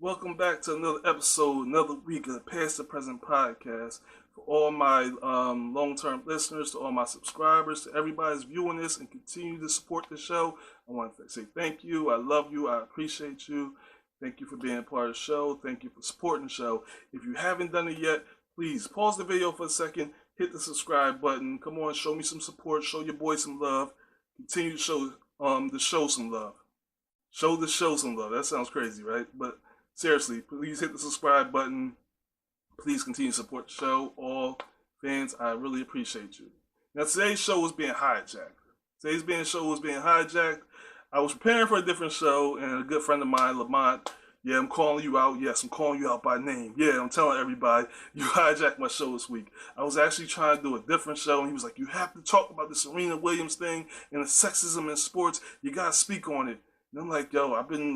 Welcome back to another episode, another week of the Past the Present podcast. For all my long-term listeners, to all my subscribers, to everybody that's viewing this and continue to support the show, I want to say thank you. I love you. I appreciate you. Thank you for being a part of the show. Thank you for supporting the show. If you haven't done it yet, please pause the video for a second, hit the subscribe button. Come on, show me some support. Show your boy some love. Continue to show the show some love. Show the show some love. That sounds crazy, right? But seriously, please hit the subscribe button. Please continue to support the show. All fans, I really appreciate you. Now, today's show was being hijacked. I was preparing for a different show, and a good friend of mine, Lamont, yeah, I'm calling you out. Yes, I'm calling you out by name. Yeah, I'm telling everybody, you hijacked my show this week. I was actually trying to do a different show, and he was like, you have to talk about the Serena Williams thing and the sexism in sports. You got to speak on it. And I'm like, yo, I've been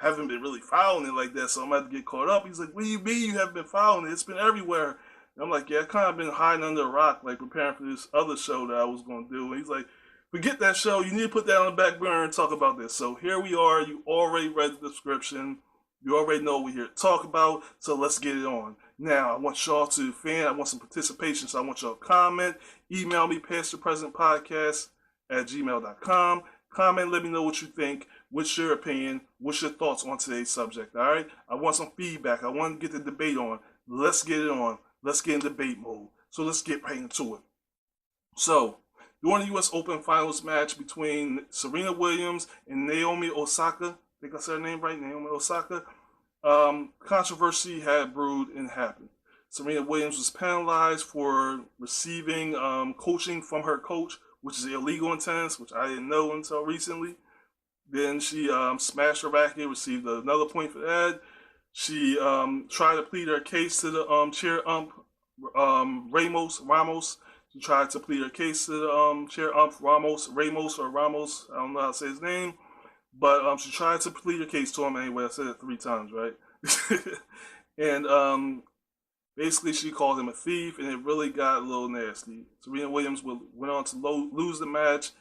haven't been really following it like that, so I'm about to get caught up. He's like, what do you mean you haven't been following it? It's been everywhere. And I'm like, yeah, I kind of been hiding under a rock, preparing for this other show that I was going to do. And he's like, forget that show. You need to put that on the back burner and talk about this. So here we are. You already read the description. You already know what we're here to talk about, so let's get it on. Now, I want y'all to I want some participation, so I want y'all to comment. Email me, pastthepresentpodcast@gmail.com. Comment, let me know what you think. What's your opinion? What's your thoughts on today's subject? All right? I want some feedback. I want to get the debate on. Let's get it on. Let's get in debate mode. So let's get right into it. So, during the U.S. Open Finals match between Serena Williams and Naomi Osaka, I think I said her name right, Naomi Osaka, controversy had brewed and happened. Serena Williams was penalized for receiving coaching from her coach, which is illegal in tennis, which I didn't know until recently. Then she smashed her racket, received another point for that. She tried to plead her case to the chair ump, Ramos. She tried to plead her case to the chair ump, Ramos. I don't know how to say his name. But she tried to plead her case to him anyway. I said it 3 times, right? And basically, she called him a thief, and it really got a little nasty. Serena Williams went on to lose the match,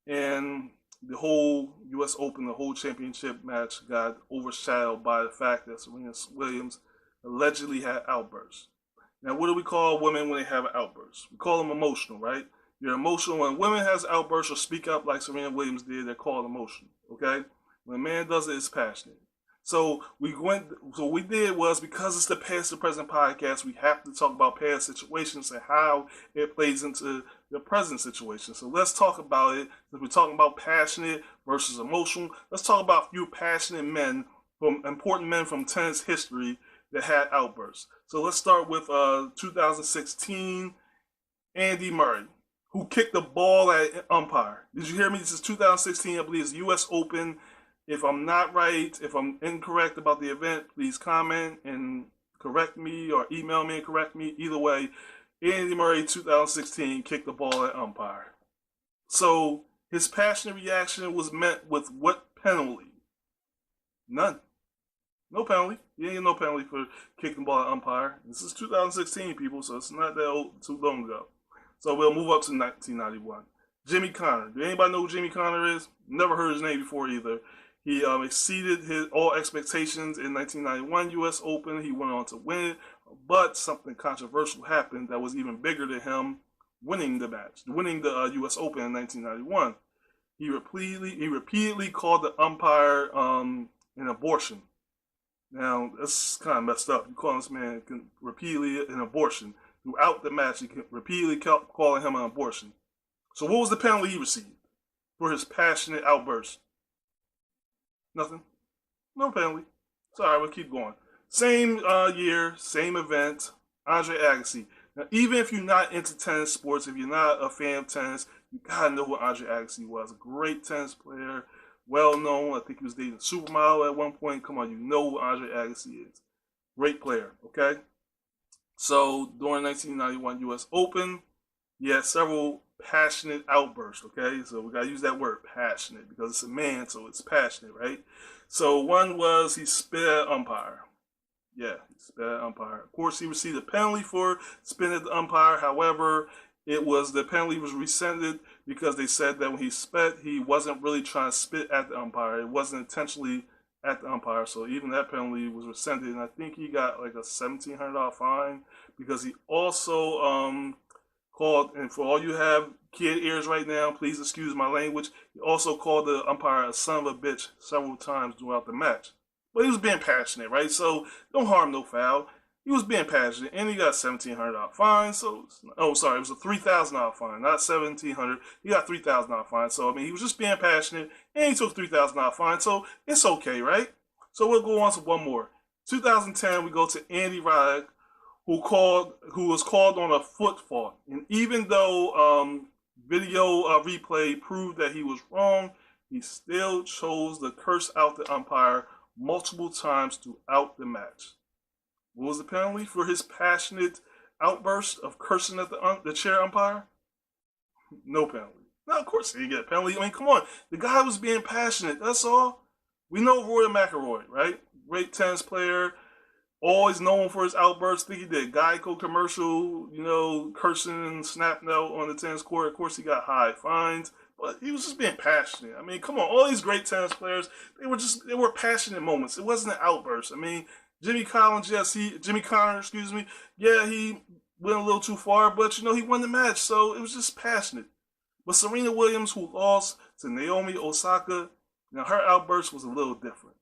and the whole U.S. Open, the whole championship match got overshadowed by the fact that Serena Williams allegedly had outbursts. Now, what do we call women when they have an outburst? We call them emotional, right? You're emotional. When women has outbursts or speak up like Serena Williams did, they're called emotional, okay? When a man does it, it's passionate. So what we did was, because it's the Past the Present podcast, we have to talk about past situations and how it plays into the present situation. So let's talk about it. If we're talking about passionate versus emotional, let's talk about a few passionate men, important men from tennis history that had outbursts. So let's start with 2016, Andy Murray, who kicked the ball at umpire. Did you hear me? This is 2016, I believe it's U.S. Open. If I'm not right, if I'm incorrect about the event, please comment and correct me, or email me and correct me. Either way, Andy Murray, 2016, kicked the ball at umpire. So his passionate reaction was met with what penalty? None. No penalty. He ain't get no penalty for kicking the ball at umpire. This is 2016, people, so it's not that too long ago. So we'll move up to 1991. Jimmy Connor. Do anybody know who Jimmy Connor is? Never heard his name before either. He exceeded all expectations in 1991 U.S. Open. He went on to win it, but something controversial happened that was even bigger than him winning the match, winning the U.S. Open in 1991. He repeatedly called the umpire an abortion. Now, that's kind of messed up. You call this man repeatedly an abortion. Throughout the match, he repeatedly kept calling him an abortion. So what was the penalty he received for his passionate outburst? Nothing. No penalty. Sorry, we'll keep going. Same year, same event, Andre Agassi. Now, even if you're not into tennis sports, if you're not a fan of tennis, you gotta know who Andre Agassi was. A great tennis player, well known. I think he was dating a supermodel at one point. Come on, you know who Andre Agassi is. Great player, okay? So, during 1991 U.S. Open, he had several passionate outbursts, okay? So we gotta use that word, passionate, because it's a man, so it's passionate, right? So one was he spit at umpire. Yeah, he spit at umpire. Of course, he received a penalty for spitting at the umpire. However, the penalty was rescinded because they said that when he spit, he wasn't really trying to spit at the umpire. It wasn't intentionally at the umpire. So even that penalty was rescinded, and I think he got like a $1,700 fine because he also called, and for all you have kid ears right now, please excuse my language, he also called the umpire a son of a bitch several times throughout the match. But he was being passionate, right? So don't harm, no foul. He was being passionate, and he got $1,700 fine. So, oh, sorry, it was a $3,000 fine, not $1,700. He got $3,000 fine. So, I mean, he was just being passionate, and he took $3,000 fine. So it's okay, right? So we'll go on to one more. 2010, we go to Andy Roddick, who was called on a foot fault, and even though video replay proved that he was wrong, he still chose to curse out the umpire multiple times throughout the match. What was the penalty for his passionate outburst of cursing at the chair umpire? No penalty. No, of course he didn't get a penalty. I mean, come on. The guy was being passionate. That's all. We know Rory McIlroy, right? Great tennis player. Always known for his outbursts. I think he did a Geico commercial, cursing and snapping out on the tennis court. Of course, he got high fines. But he was just being passionate. I mean, come on. All these great tennis players, they were passionate moments. It wasn't an outburst. I mean, Jimmy Connor, yeah, he went a little too far, but he won the match, so it was just passionate. But Serena Williams, who lost to Naomi Osaka, now her outburst was a little different.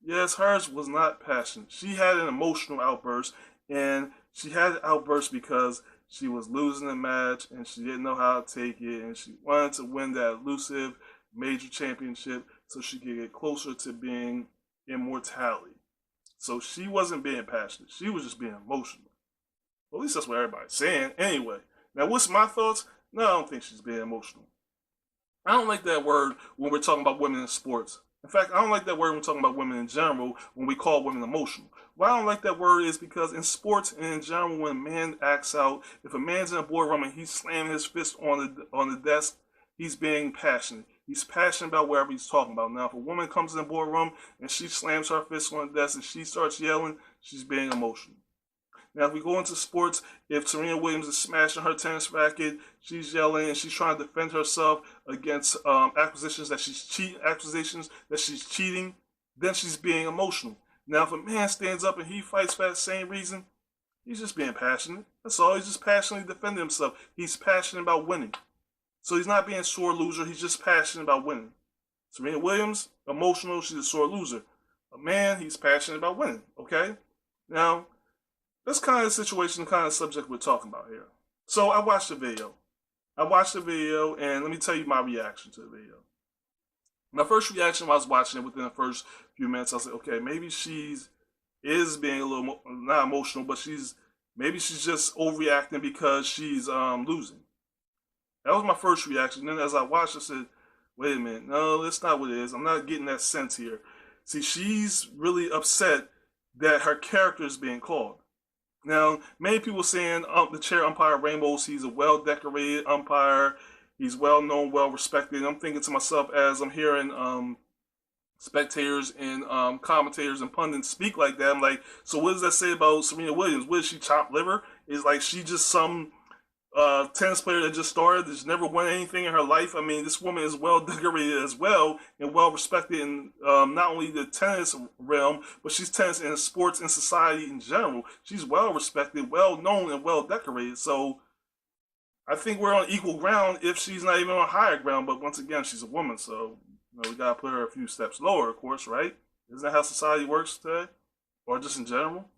Yes, hers was not passionate. She had an emotional outburst, and she had an outburst because she was losing the match, and she didn't know how to take it, and she wanted to win that elusive major championship so she could get closer to being immortality. So she wasn't being passionate. She was just being emotional. Well, at least that's what everybody's saying. Anyway, now what's my thoughts? No, I don't think she's being emotional. I don't like that word when we're talking about women in sports. In fact, I don't like that word when we're talking about women in general when we call women emotional. Why I don't like that word is because in sports and in general, when a man acts out, if a man's in a boardroom and he's slamming his fist on the desk, he's being passionate. He's passionate about whatever he's talking about. Now, if a woman comes in the boardroom and she slams her fist on the desk and she starts yelling, she's being emotional. Now, if we go into sports, if Serena Williams is smashing her tennis racket, she's yelling and she's trying to defend herself against accusations that she's cheating, then she's being emotional. Now, if a man stands up and he fights for that same reason, he's just being passionate. That's all. He's just passionately defending himself. He's passionate about winning. So he's not being a sore loser. He's just passionate about winning. Serena Williams, emotional. She's a sore loser. A man, he's passionate about winning. Okay? Now, that's kind of the situation, kind of subject we're talking about here. So I watched the video. And let me tell you my reaction to the video. My first reaction when I was watching it within the first few minutes, I was like, okay, maybe she's being a little, not emotional, but maybe she's just overreacting because she's losing. That was my first reaction. Then as I watched, I said, wait a minute, no, that's not what it is. I'm not getting that sense here. See, she's really upset that her character is being called. Now, many people saying the Chair Umpire Ramos, he's a well-decorated umpire. He's well-known, well-respected. I'm thinking to myself as I'm hearing spectators and commentators and pundits speak like that, I'm like, so what does that say about Serena Williams? What is she, chopped liver? Is like she just some tennis player that just started, that's never won anything in her life? I mean, this woman is well decorated as well and well respected in not only the tennis realm, but she's tennis in sports and society in general. She's well respected, well known, and well decorated. So I think we're on equal ground if she's not even on higher ground. But once again, she's a woman, so we gotta put her a few steps lower, of course, right? Isn't that how society works today, or just in general?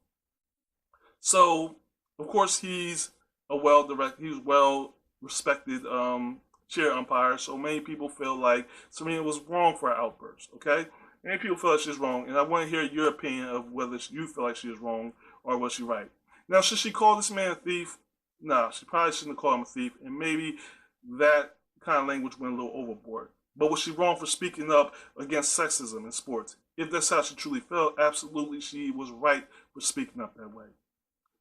So of course he's well respected chair umpire. So many people feel like Serena was wrong for her outburst. Okay, many people feel like she's wrong, and I want to hear your opinion of whether you feel like she is wrong or was she right. Now, should she call this man a thief? No, she probably shouldn't have called him a thief, and maybe that kind of language went a little overboard. But was she wrong for speaking up against sexism in sports? If that's how she truly felt, absolutely she was right for speaking up that way.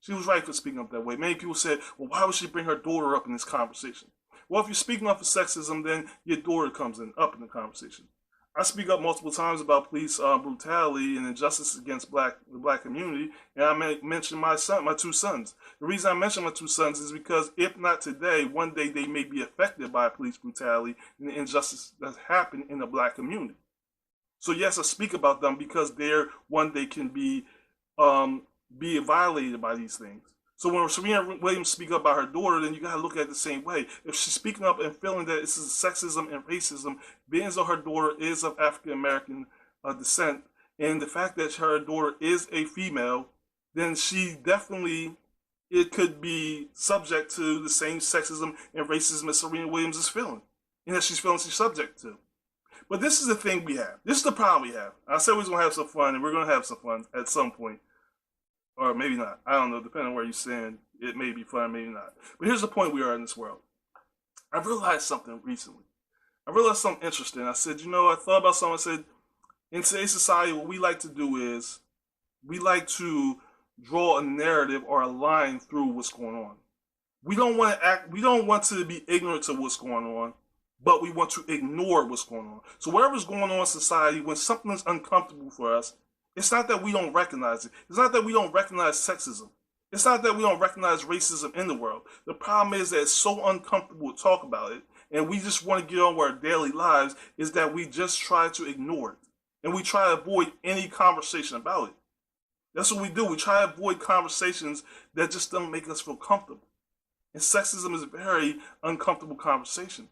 She was right for speaking up that way. Many people said, well, why would she bring her daughter up in this conversation? Well, if you're speaking up for sexism, then your daughter comes up in the conversation. I speak up multiple times about police brutality and injustice against the black community, and I mentioned my two sons. The reason I mention my two sons is because if not today, one day they may be affected by police brutality and the injustice that's happened in the black community. So yes, I speak about them because they're one they can be violated by these things. So when Serena Williams speaks up about her daughter, then you gotta look at it the same way. If she's speaking up and feeling that this is sexism and racism, being as though her daughter is of African American descent, and the fact that her daughter is a female, then she definitely it could be subject to the same sexism and racism that Serena Williams is feeling, and that she's feeling she's subject to. But this is the thing we have. This is the problem we have. I said we was gonna have some fun, and we're gonna have some fun at some point. Or maybe not. I don't know. Depending on where you stand, it may be fun, maybe not. But here's the point we are in this world. I realized something recently. I realized something interesting. I said, I thought about something. I said, in today's society, what we like to do is we like to draw a narrative or a line through what's going on. We don't want to act. We don't want to be ignorant to what's going on, but we want to ignore what's going on. So whatever's going on in society, when something is uncomfortable for us, it's not that we don't recognize it. It's not that we don't recognize sexism. It's not that we don't recognize racism in the world. The problem is that it's so uncomfortable to talk about it, and we just want to get on with our daily lives, is that we just try to ignore it. And we try to avoid any conversation about it. That's what we do. We try to avoid conversations that just don't make us feel comfortable. And sexism is a very uncomfortable conversation.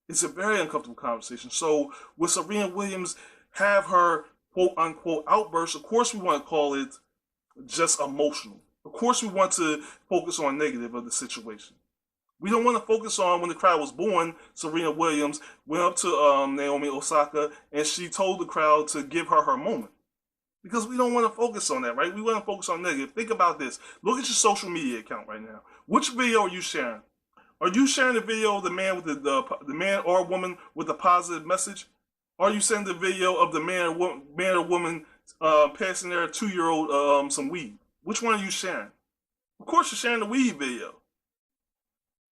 It's a very uncomfortable conversation. So with Serena Williams have her quote unquote outburst, of course we want to call it just emotional. Of course we want to focus on negative of the situation. We don't want to focus on when the crowd was booing. Serena Williams went up to Naomi Osaka and she told the crowd to give her moment. Because we don't want to focus on that, right? We want to focus on negative. Think about this. Look at your social media account right now. Which video are you sharing? Are you sharing the video of the man with the man or woman with a positive message? Are you sending the video of the man or woman passing their 2-year-old some weed? Which one are you sharing? Of course, you're sharing the weed video.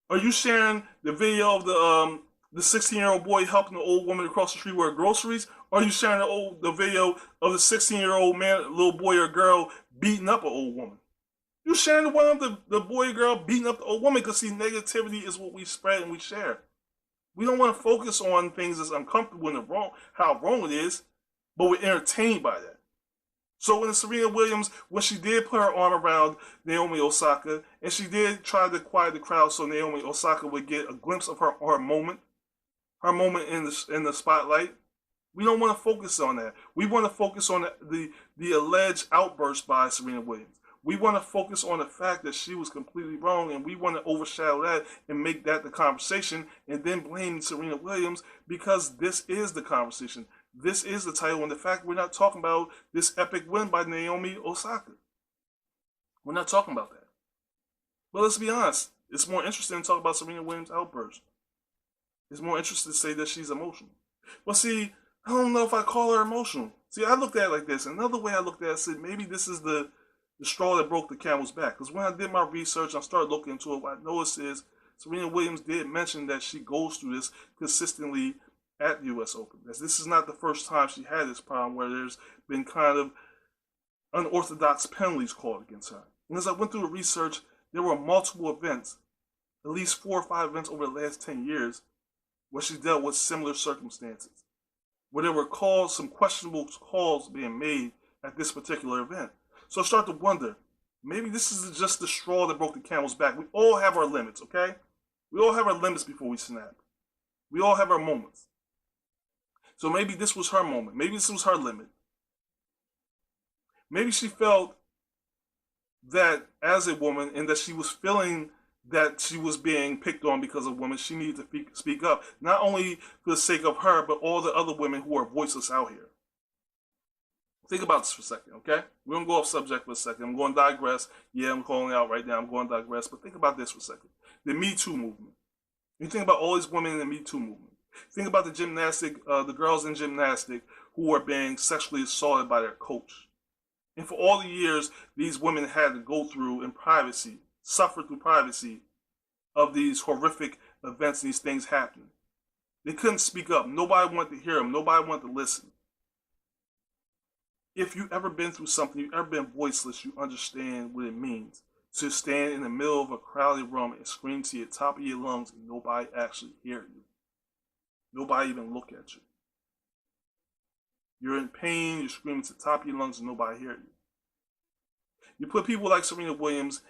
Are you sharing the video of the 16-year-old boy helping the old woman across the street with her groceries? Or are you sharing the video of the 16-year-old man, little boy or girl beating up an old woman? You're sharing the one of the boy or girl beating up the old woman because see, negativity is what we spread and we share. We don't want to focus on things that's uncomfortable and how wrong it is, but we're entertained by that. So when Serena Williams, when she did put her arm around Naomi Osaka, and she did try to quiet the crowd so Naomi Osaka would get a glimpse of her moment in the spotlight, we don't want to focus on that. We want to focus on the alleged outburst by Serena Williams. We want to focus on the fact that she was completely wrong, and we want to overshadow that and make that the conversation and then blame Serena Williams because this is the conversation. This is the title, and the fact we're not talking about this epic win by Naomi Osaka. We're not talking about that. But let's be honest. It's more interesting to talk about Serena Williams' outburst. It's more interesting to say that she's emotional. But see, I don't know if I call her emotional. See, I looked at it like this. Another way I looked at it, I said maybe this is the straw that broke the camel's back. Because when I did my research, I started looking into it, what I noticed is Serena Williams did mention that she goes through this consistently at the U.S. Open. As this is not the first time she had this problem where there's been kind of unorthodox penalties called against her. And as I went through the research, there were multiple events, at least 4 or 5 events over the last 10 years, where she dealt with similar circumstances, where there were some questionable calls being made at this particular event. So I start to wonder, maybe this is just the straw that broke the camel's back. We all have our limits, okay? We all have our limits before we snap. We all have our moments. So maybe this was her moment. Maybe this was her limit. Maybe she felt that as a woman and that she was feeling that she was being picked on because of women, she needed to speak up. Not only for the sake of her, but all the other women who are voiceless out here. Think about this for a second, okay? We're going to go off subject for a second. I'm going to digress. Yeah, I'm calling out right now. I'm going to digress. But think about this for a second. The Me-Too movement. You think about all these women in the Me-Too movement. Think about the girls in gymnastics who are being sexually assaulted by their coach. And for all the years, these women had to go through in privacy, suffer through privacy of these horrific events and these things happening. They couldn't speak up. Nobody wanted to hear them. Nobody wanted to listen. If you've ever been through something, you've ever been voiceless, you understand what it means to stand in the middle of a crowded room and scream to the top of your lungs and nobody actually hear you. Nobody even look at you. You're in pain, you're screaming to the top of your lungs and nobody hears you. You put people like Serena Williams,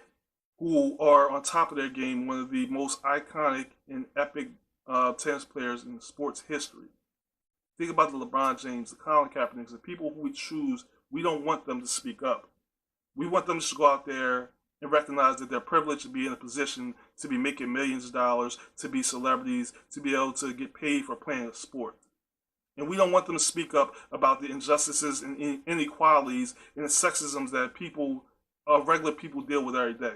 who are on top of their game, one of the most iconic and epic tennis players in sports history. Think about the LeBron James, the Colin Kaepernicks, the people who we choose. We don't want them to speak up. We want them to go out there and recognize that they're privileged to be in a position to be making millions of dollars, to be celebrities, to be able to get paid for playing a sport. And we don't want them to speak up about the injustices and inequalities and the sexisms that people, regular people deal with every day.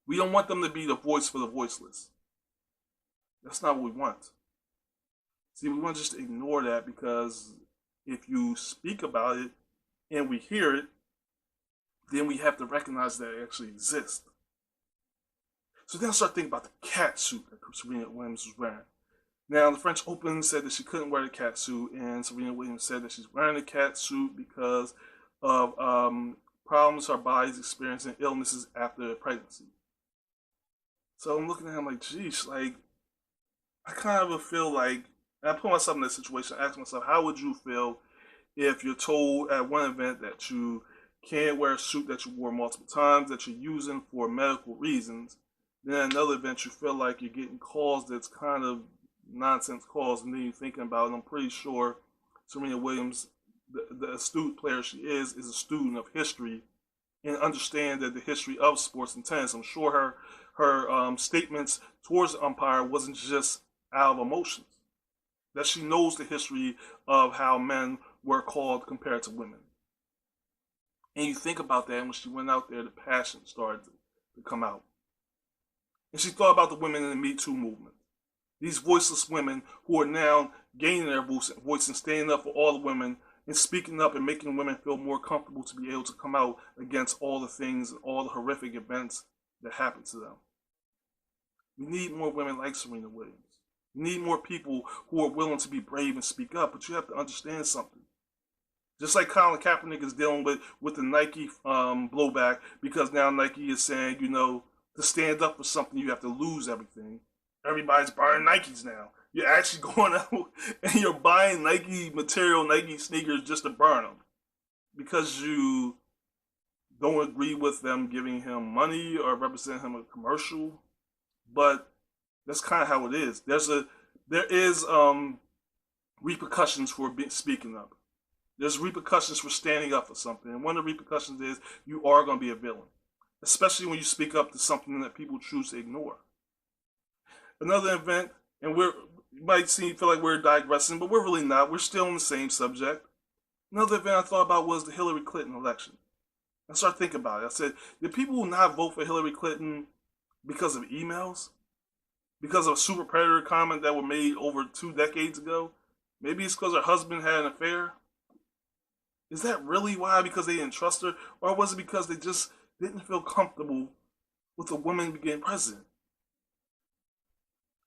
We don't want them to be the voice for the voiceless. That's not what we want. See, we want to just ignore that, because if you speak about it and we hear it, then we have to recognize that it actually exists. So then I start thinking about the catsuit that Serena Williams was wearing. Now, the French Open said that she couldn't wear the catsuit, and Serena Williams said that she's wearing the catsuit because of problems her body's experiencing, illnesses after pregnancy. So I'm looking at him like, geez, like, I kind of feel like, and I put myself in that situation, I ask myself, how would you feel if you're told at one event that you can't wear a suit that you wore multiple times, that you're using for medical reasons, then at another event you feel like you're getting calls that's kind of nonsense calls, and then you're thinking about it. I'm pretty sure Serena Williams, the astute player she is a student of history and understand that the history of sports and tennis. I'm sure her statements towards the umpire wasn't just out of emotions, that she knows the history of how men were called compared to women. And you think about that, and when she went out there, the passion started to come out. And she thought about the women in the Me-Too movement. These voiceless women who are now gaining their voice and standing up for all the women and speaking up and making women feel more comfortable to be able to come out against all the things and all the horrific events that happen to them. We need more women like Serena Williams. We need more people who are willing to be brave and speak up, but you have to understand something. Just like Colin Kaepernick is dealing with the Nike blowback, because now Nike is saying, you know, to stand up for something, you have to lose everything. Everybody's buying Nikes now. You're actually going out and you're buying Nike material, Nike sneakers just to burn them because you don't agree with them giving him money or representing him in a commercial. But that's kind of how it is. There is repercussions for speaking up. There's repercussions for standing up for something. And one of the repercussions is you are going to be a villain, especially when you speak up to something that people choose to ignore. Another event, and you might feel like we're digressing, but we're really not. We're still on the same subject. Another event I thought about was the Hillary Clinton election. I started thinking about it. I said, did people not vote for Hillary Clinton because of emails? Because of a super predator comment that were made over 2 decades ago? Maybe it's because her husband had an affair? Is that really why? Because they didn't trust her? Or was it because they just didn't feel comfortable with a woman being president?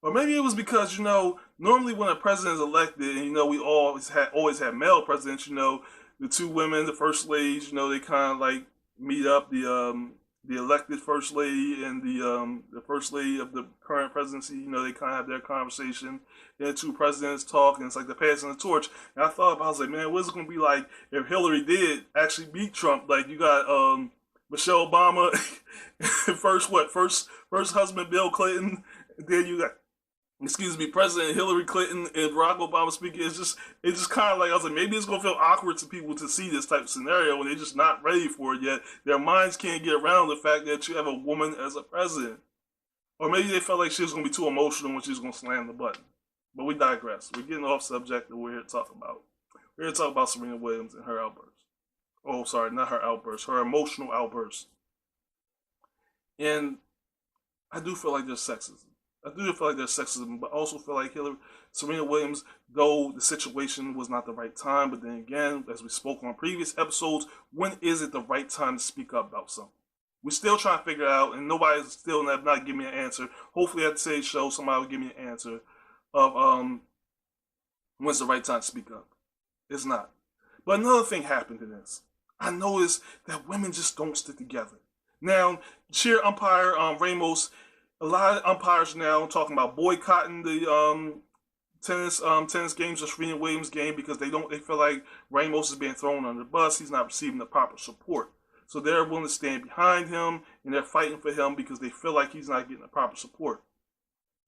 Or maybe it was because, you know, normally when a president is elected, and, you know, we always have male presidents, you know, the two women, the first ladies, you know, they kind of like meet up, the elected first lady and the first lady of the current presidency, you know, they kind of have their conversation. Then the two presidents talk, and it's like they're passing the torch. And I thought about, I was like, man, what's it going to be like if Hillary did actually beat Trump? Like, you got Michelle Obama, first husband Bill Clinton, and then you got, President Hillary Clinton and Barack Obama speaking. It's just kind of like, I was like, maybe it's going to feel awkward to people to see this type of scenario when they're just not ready for it yet. Their minds can't get around the fact that you have a woman as a president. Or maybe they felt like she was going to be too emotional when she was going to slam the button. But we digress. We're getting off subject that we're here to talk about. We're here to talk about Serena Williams and her outburst. Oh, sorry, not her outburst, her emotional outburst. And I do feel like there's sexism. I do feel like there's sexism, but I also feel like Serena Williams, though the situation was not the right time, but then again, as we spoke on previous episodes, when is it the right time to speak up about something? We're still trying to figure it out, and nobody's still not giving me an answer. Hopefully at today's show, somebody will give me an answer of when's the right time to speak up. It's not. But another thing happened in this. I noticed that women just don't stick together. Now, Chair Umpire Ramos, a lot of umpires now talking about boycotting the tennis games or Serena Williams game because they feel like Ramos is being thrown under the bus. He's not receiving the proper support. So they're willing to stand behind him and they're fighting for him because they feel like he's not getting the proper support.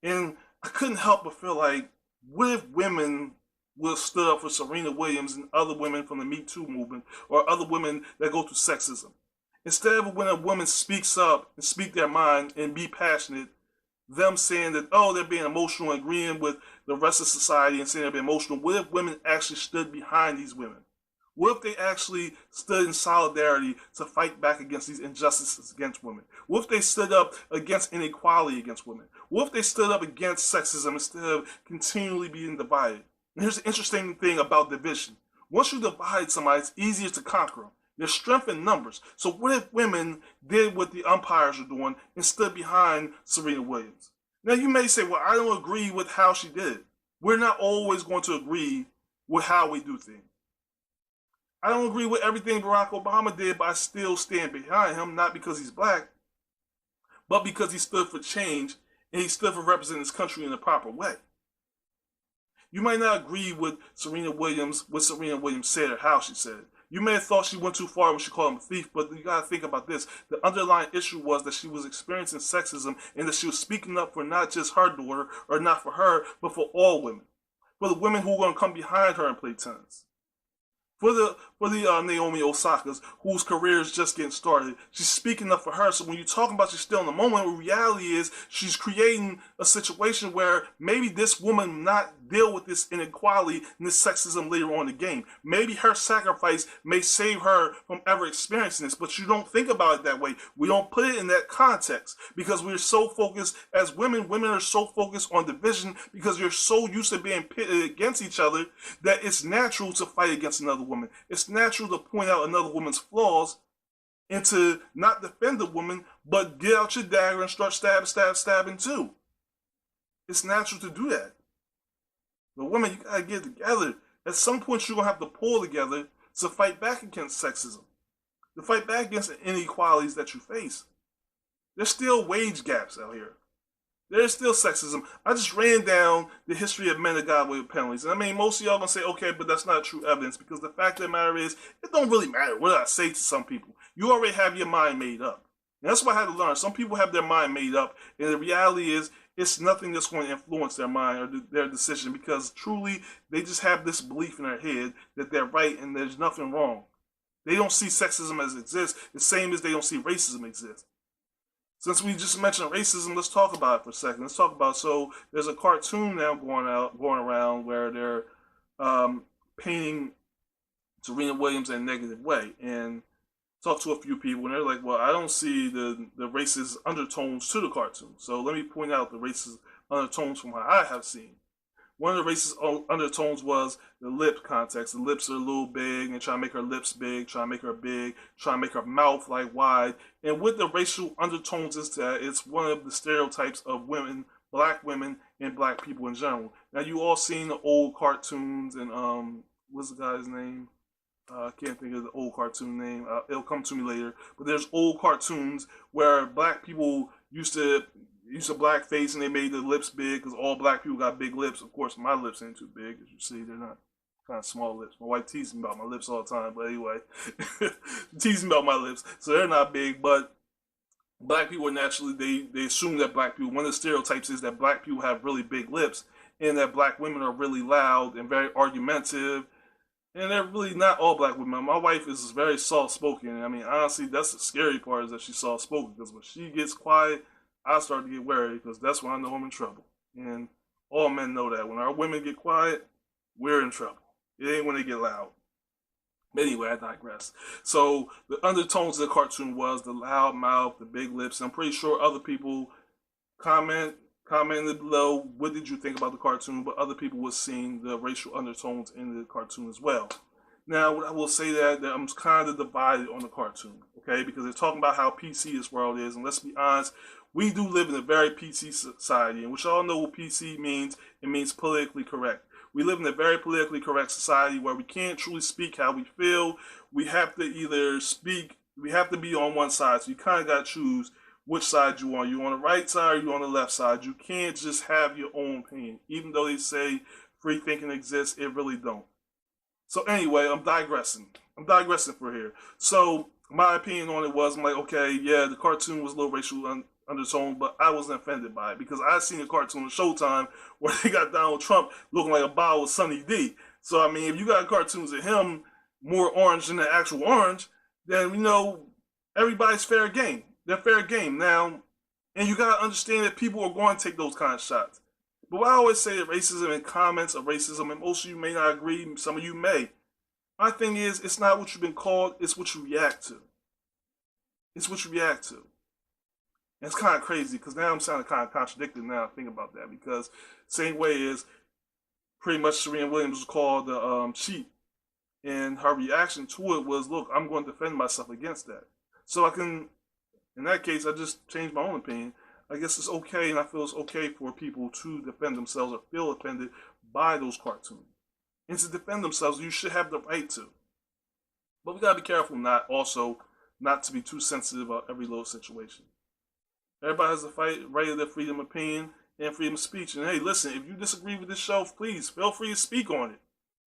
And I couldn't help but feel like, what if women would have stood up for Serena Williams and other women from the Me-Too movement or other women that go through sexism? Instead of when a woman speaks up and speak their mind and be passionate, them saying that, oh, they're being emotional and agreeing with the rest of society and saying they're being emotional. What if women actually stood behind these women? What if they actually stood in solidarity to fight back against these injustices against women? What if they stood up against inequality against women? What if they stood up against sexism instead of continually being divided? And here's the interesting thing about division. Once you divide somebody, it's easier to conquer them. There's strength in numbers. So what if women did what the umpires are doing and stood behind Serena Williams? Now you may say, well, I don't agree with how she did it. We're not always going to agree with how we do things. I don't agree with everything Barack Obama did, but I still stand behind him, not because he's black, but because he stood for change and he stood for representing his country in a proper way. You might not agree with Serena Williams, what Serena Williams said or how she said it. You may have thought she went too far when she called him a thief, but you got to think about this. The underlying issue was that she was experiencing sexism and that she was speaking up for not just her daughter or not for her, but for all women. For the women who were going to come behind her and play tennis. For the Naomi Osaka's, whose career is just getting started, she's speaking up for her. So when you're talking about she's still in the moment, the reality is she's creating a situation where maybe this woman will not deal with this inequality and this sexism later on in the game. Maybe her sacrifice may save her from ever experiencing this, but you don't think about it that way. We don't put it in that context because we're so focused as women. Women are so focused on division because you're so used to being pitted against each other that it's natural to fight against another woman. It's natural to point out another woman's flaws and to not defend the woman, but get out your dagger and start stabbing too. It's natural to do that. The women, you gotta get together. At some point, you're gonna have to pull together to fight back against sexism, to fight back against the inequalities that you face. There's still wage gaps out here. There's still sexism. I just ran down the history of men that got away with penalties. And I mean, most of y'all gonna say, okay, but that's not true evidence, because the fact of the matter is, it don't really matter what I say to some people. You already have your mind made up. And that's what I had to learn. Some people have their mind made up, and the reality is, it's nothing that's going to influence their mind or their decision, because truly, they just have this belief in their head that they're right and there's nothing wrong. They don't see sexism as it exists, the same as they don't see racism exist. Since we just mentioned racism, let's talk about it for a second. Let's talk about, so there's a cartoon now going around where they're painting Serena Williams in a negative way. And talk to a few people and they're like, well, I don't see the racist undertones to the cartoon. So let me point out the racist undertones from what I have seen. One of the racist undertones was the lip context. The lips are a little big and try to make her lips big, try to make her big, try to make her mouth like wide. And with the racial undertones is that it's one of the stereotypes of women, black women, and black people in general. Now you all seen the old cartoons and what's the guy's name? I can't think of the old cartoon name. It'll come to me later. But there's old cartoons where black people used to blackface and they made the lips big because all black people got big lips. Of course, my lips ain't too big, as you see. They're not, kind of small lips. My wife teases me about my lips all the time. But anyway, teases me about my lips. So they're not big, but black people naturally, they assume that black people, one of the stereotypes is that black people have really big lips and that black women are really loud and very argumentative. And they're really not all black women. My wife is very soft-spoken. I mean, honestly, that's the scary part, is that she's soft-spoken. Because when she gets quiet, I start to get worried, because that's when I know I'm in trouble. And all men know that. When our women get quiet, we're in trouble. It ain't when they get loud. But anyway, I digress. So the undertones of the cartoon was the loud mouth, the big lips. I'm pretty sure other people commented below, what did you think about the cartoon? But other people were seeing the racial undertones in the cartoon as well. Now, what I will say that I'm kind of divided on the cartoon, okay? Because they're talking about how PC this world is, and let's be honest, we do live in a very PC society, and which y'all know what PC means. It means politically correct. We live in a very politically correct society where we can't truly speak how we feel. We have to either speak, we have to be on one side, so you kind of got to choose which side you on. You on the right side or you on the left side. You can't just have your own opinion. Even though they say free thinking exists. It really don't. So anyway, I'm digressing. For here. So my opinion on it was, I'm like, okay, yeah, the cartoon was a little racial undertone, but I wasn't offended by it because I seen a cartoon on Showtime where they got Donald Trump looking like a bottle of Sunny D. So I mean, if you got cartoons of him more orange than the actual orange, then everybody's fair game. They're fair game now, and you gotta understand that people are going to take those kind of shots. But what I always say that racism and comments of racism, and most of you may not agree, some of you may. My thing is, it's not what you've been called, it's what you react to. It's what you react to. And it's kind of crazy, because now I'm sounding kind of contradicted now I think about that, because same way is, pretty much Serena Williams was called the cheat. And her reaction to it was, look, I'm going to defend myself against that. So in that case, I just changed my own opinion. I guess it's okay, and I feel it's okay for people to defend themselves or feel offended by those cartoons. And to defend themselves, you should have the right to. But we gotta be careful not to be too sensitive about every little situation. Everybody has the right to their freedom of opinion and freedom of speech. And hey, listen, if you disagree with this show, please feel free to speak on it.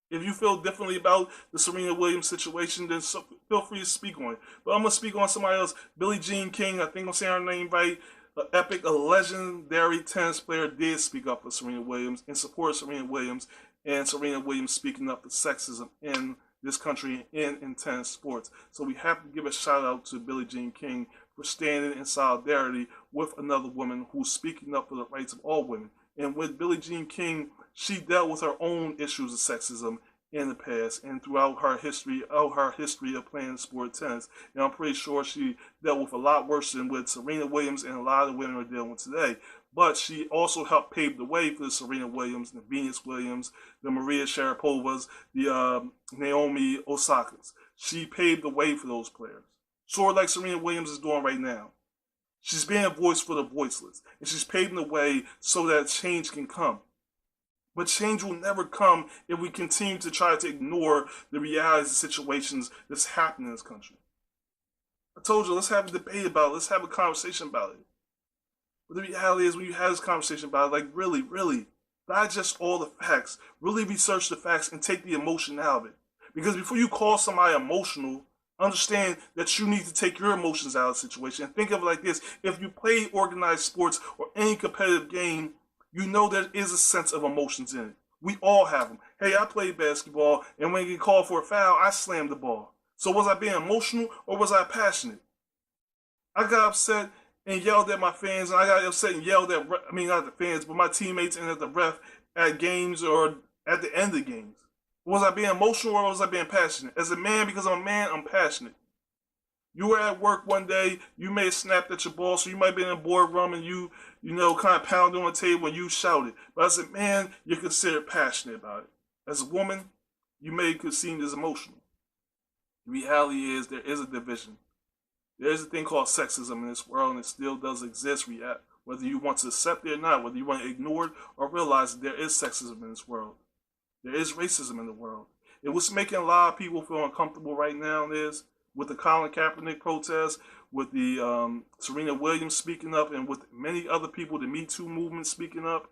If you feel differently about the Serena Williams situation, then feel free to speak on it. But I'm going to speak on somebody else. Billie Jean King, I think I'm saying her name right. A legendary tennis player, did speak up for Serena Williams and support Serena Williams, and Serena Williams speaking up for sexism in this country and in tennis sports. So we have to give a shout out to Billie Jean King for standing in solidarity with another woman who's speaking up for the rights of all women. And with Billie Jean King, she dealt with her own issues of sexism in the past and throughout her history of playing sport tennis. And I'm pretty sure she dealt with a lot worse than what Serena Williams and a lot of women are dealing with today. But she also helped pave the way for the Serena Williams, the Venus Williams, the Maria Sharapovas, the Naomi Osakas. She paved the way for those players. Sort of like Serena Williams is doing right now. She's being a voice for the voiceless. And she's paving the way so that change can come. But change will never come if we continue to try to ignore the realities of situations that's happening in this country. I told you, let's have a debate about it. Let's have a conversation about it. But the reality is, when you have this conversation about it, like really, digest all the facts. Really research the facts and take the emotion out of it. Because before you call somebody emotional, understand that you need to take your emotions out of the situation. And think of it like this. If you play organized sports or any competitive game, you know there is a sense of emotions in it. We all have them. Hey, I played basketball, and when you get called for a foul, I slammed the ball. So was I being emotional or was I passionate? I got upset and yelled at my fans, and I got upset and yelled at, not the fans, but my teammates and at the ref at games or at the end of games. Was I being emotional or was I being passionate? As a man, because I'm a man, I'm passionate. You were at work one day, you may have snapped at your boss, or you might have been in a boardroom and you kind of pounded on the table and you shouted. But as a man, you're considered passionate about it. As a woman, you may be seen as emotional. The reality is there is a division. There is a thing called sexism in this world, and it still does exist. Whether you want to accept it or not, whether you want to ignore it or realize that there is sexism in this world. There is racism in the world. And what's making a lot of people feel uncomfortable right now is, with the Colin Kaepernick protest, with the Serena Williams speaking up, and with many other people, the Me-Too movement speaking up,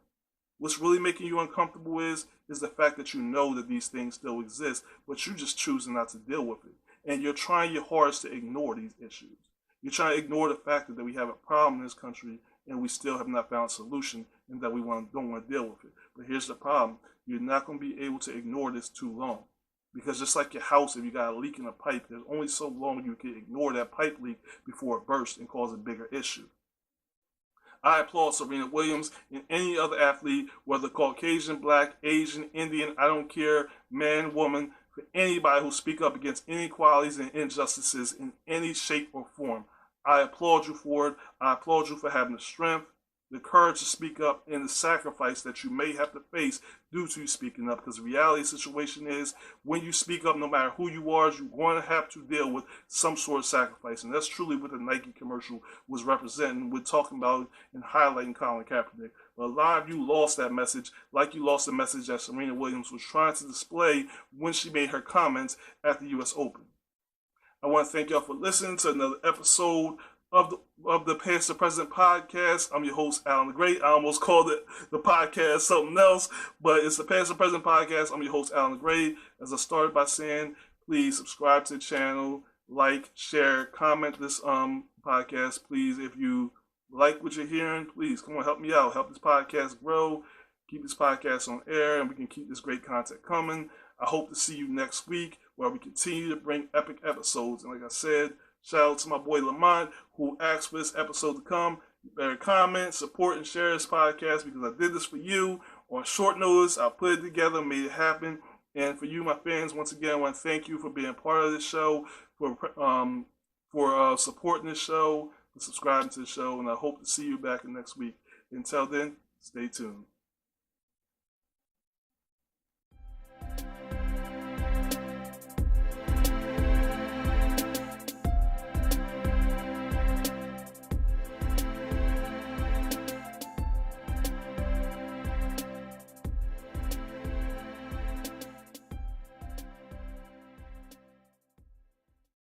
what's really making you uncomfortable is the fact that you know that these things still exist, but you just choosing not to deal with it. And you're trying your hardest to ignore these issues. You're trying to ignore the fact that we have a problem in this country and we still have not found a solution, and that we don't want to deal with it. But here's the problem. You're not going to be able to ignore this too long. Because just like your house, if you got a leak in a pipe, there's only so long you can ignore that pipe leak before it bursts and cause a bigger issue. I applaud Serena Williams and any other athlete, whether Caucasian, Black, Asian, Indian, I don't care, man, woman, for anybody who speak up against inequalities and injustices in any shape or form. I applaud you for it. I applaud you for having the strength, the courage to speak up, and the sacrifice that you may have to face due to you speaking up. Because the reality of the situation is, when you speak up, no matter who you are, you're going to have to deal with some sort of sacrifice. And that's truly what the Nike commercial was representing. We're talking about and highlighting Colin Kaepernick. But a lot of you lost that message, like you lost the message that Serena Williams was trying to display when she made her comments at the U.S. Open. I want to thank y'all for listening to another episode of the Past the Present podcast. I'm your host, Alan the Great. I almost called it the podcast something else, but it's the Past the Present podcast. I'm your host, Alan the Great. As I started by saying, please subscribe to the channel, like, share, comment this podcast. Please, if you like what you're hearing, please come on, help me out. Help this podcast grow. Keep this podcast on air, and we can keep this great content coming. I hope to see you next week, where we continue to bring epic episodes. And like I said, shout out to my boy Lamont, who asked for this episode to come. You better comment, support, and share this podcast, because I did this for you on short notice. I put it together, made it happen. And for you, my fans, once again, I want to thank you for being part of this show, for supporting this show, for subscribing to the show, and I hope to see you back next week. Until then, stay tuned.